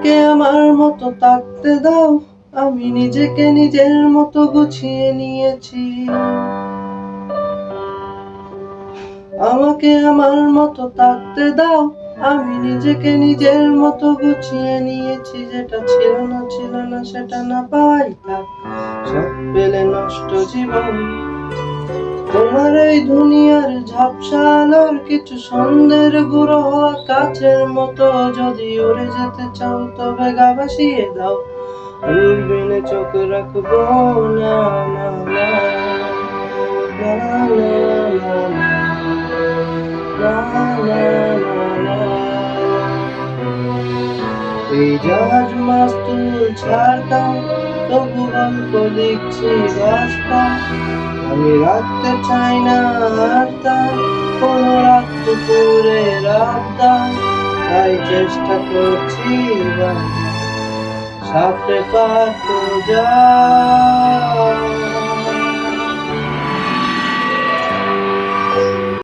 আমাকে আমার মতো থাকতে দাও, আমি নিজেকে নিজের মতো গুছিয়ে নিয়েছি। আমাকে আমার মতো থাকতে দাও, আমি নিজেকে নিজের মতো গুছিয়ে নিয়েছি। যেটা ছিল না সেটা না পাওয়াই থাক, সব পেলে নষ্ট জীবন। তোমার এই দুনিয়ার ঝাপসা আলোর কিছু সন্ধ্যের গুঁড়ো হওয়া কাছের মতো। যদি উড়ে যেতে চাও তবে গা ভাসিয়ে দাও, দূরবীনে চোখ রাখবো না। না না না না না না না না। এই জাহাজ মাস্তুল ছাড়তাম, তবু গল্প লিখছি বাস্তব। আমি রাখতে চাই না হারতাম কোনো রাত দুপুরের আবদার, তাই চেষ্টা করছি সাথে পাতো যা।